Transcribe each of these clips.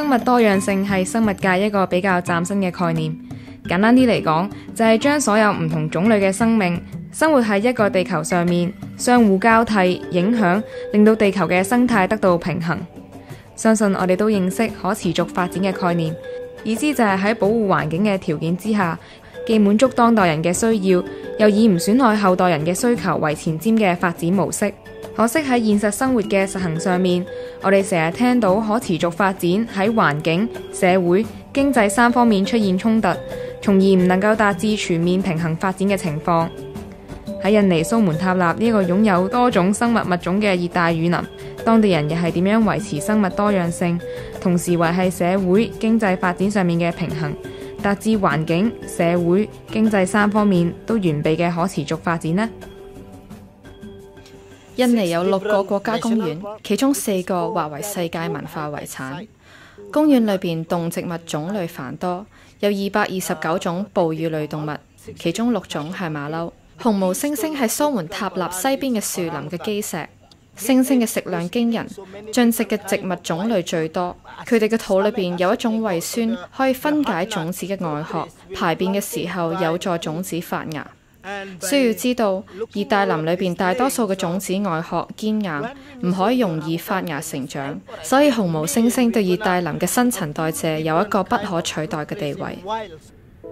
生物多樣性係生物界一個比較嶄新嘅概念。簡單啲嚟講，就係將所有唔同種類嘅生命生活喺一個地球上面，相互交替影響，令到地球嘅生態得到平衡。相信我哋都認識可持續發展嘅概念，意思就係喺保護環境嘅條件之下，既滿足當代人嘅需要，又以唔損害後代人嘅需求為前瞻嘅發展模式。可惜喺現實生活嘅實行上面，我哋成日聽到可持續發展喺環境、社會、經濟3方面出現衝突，從而唔能夠達至全面平衡發展嘅情況。喺印尼蘇門答臘呢個擁有多種生物物種嘅熱帶雨林，當地人又係點樣維持生物多樣性，同時維繫社會經濟發展上面嘅平衡，達至環境、社會、經濟3方面都完備嘅可持續發展呢？印尼有6個國家公園，其中4個劃為世界文化遺產。公園裏邊動植物種類繁多，有229種哺乳類動物，其中6種係馬騮。紅毛猩猩係蘇門答臘西邊嘅樹林嘅基石。猩猩嘅食量驚人，進食嘅植物種類最多。佢哋嘅肚裏邊有一種胃酸，可以分解種子嘅外殼，排便嘅時候有助種子發芽。需要知道，熱帶林裏邊大多數嘅種子外殼堅硬，唔可以容易發芽成長，所以紅毛猩猩對熱帶林嘅新陳代謝有一個不可取代嘅地位。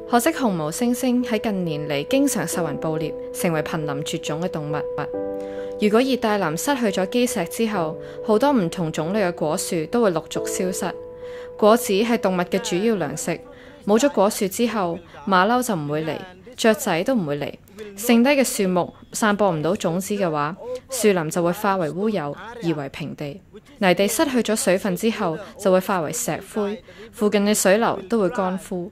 可惜紅毛猩猩喺近年嚟經常受人捕獵，成為瀕臨絕種嘅動物。如果熱帶林失去咗基石之後，好多唔同種類嘅果樹都會陸續消失。果子係動物嘅主要糧食，冇咗果樹之後，馬騮就唔會嚟，雀仔都唔會嚟。剩低嘅樹木散播唔到種子嘅話，樹林就會化為烏有，夷為平地。泥地失去咗水分之後，就會化為石灰，附近嘅水流都會乾枯。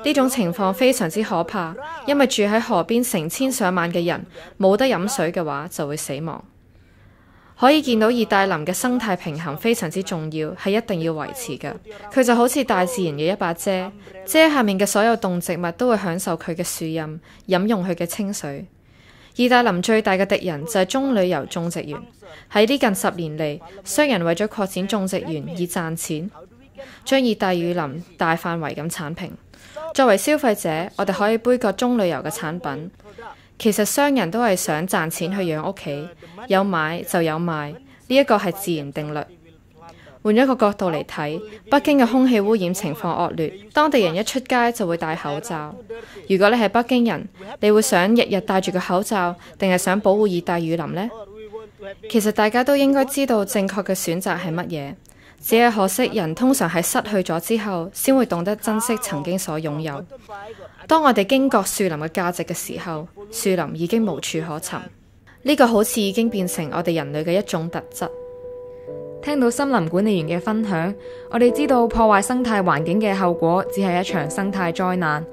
呢種情況非常之可怕，因為住喺河邊成千上萬嘅人冇得飲水嘅話，就會死亡。可以見到熱帶林嘅生態平衡非常之重要，係一定要維持嘅。佢就好似大自然嘅一把遮，遮下面嘅所有動植物都會享受佢嘅樹蔭，飲用佢嘅清水。熱帶林最大嘅敵人就係棕櫚油種植園。喺呢近10年嚟，商人為咗擴展種植園以賺錢，將熱帶雨林大範圍咁剷平。作為消費者，我哋可以杯葛棕櫚油嘅產品。其實商人都係想賺錢去養屋企，有買就有賣，呢一個係自然定律。換咗個角度嚟睇，北京嘅空氣污染情況惡劣，當地人一出街就會戴口罩。如果你係北京人，你會想日日戴住個口罩，定係想保護熱帶雨林呢？其實大家都應該知道正確嘅選擇係乜嘢。只係可惜，人通常喺失去咗之後，先會懂得珍惜曾經所擁有。當我哋驚覺樹林嘅價值嘅時候，樹林已經無處可尋。呢個好似已經變成我哋人類嘅一種特質。聽到森林管理員嘅分享，我哋知道破壞生態環境嘅後果只係一場生態災難，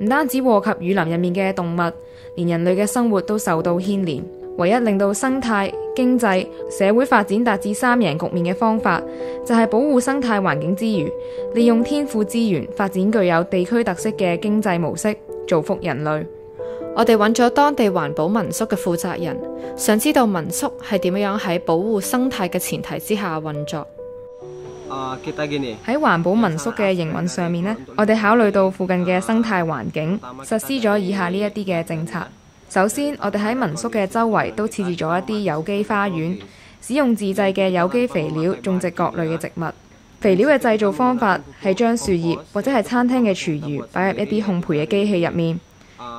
唔單止禍及雨林入面嘅動物，連人類嘅生活都受到牽連。唯一令到生態、經濟、社會發展達至3贏局面嘅方法，就係保護生態環境之餘，利用天賦資源發展具有地區特色嘅經濟模式，造福人類。我哋揾咗當地環保民宿嘅負責人，想知道民宿係點樣喺保護生態嘅前提之下運作。喺環保民宿嘅營運上面呢，我哋考慮到附近嘅生態環境，實施咗以下呢一啲嘅政策。首先，我哋喺民宿嘅周圍都設置咗一啲有機花園，使用自製嘅有機肥料種植各類嘅植物。肥料嘅製造方法係將樹葉或者係餐廳嘅廚餘擺入一啲烘焙嘅機器入面，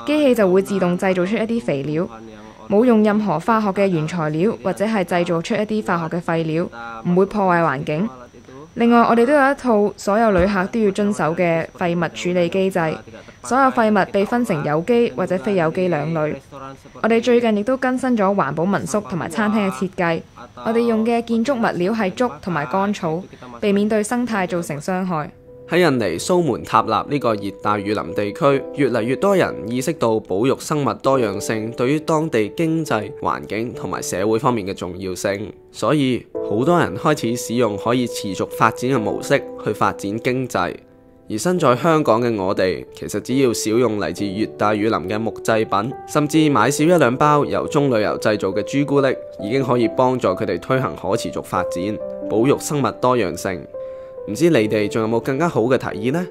機器就會自動製造出一啲肥料，冇用任何化學嘅原材料或者係製造出一啲化學嘅廢料，唔會破壞環境。另外，我哋都有一套所有旅客都要遵守嘅廢物處理機制。所有廢物被分成有機或者非有機2類。我哋最近亦都更新咗環保民宿同埋餐廳嘅設計。我哋用嘅建築物料係竹同埋乾草，避免對生態造成傷害。喺印尼蘇門答臘呢個熱帶雨林地區，越嚟越多人意識到保育生物多樣性對於當地經濟、環境同埋社會方面嘅重要性，所以好多人開始使用可以持續發展嘅模式去發展經濟。而身在香港嘅我哋，其實只要少用嚟自熱帶雨林嘅木製品，甚至買少1-2包由棕櫚油製造嘅朱古力，已經可以幫助佢哋推行可持續發展，保育生物多樣性。唔知你哋仲有冇更加好嘅提議呢？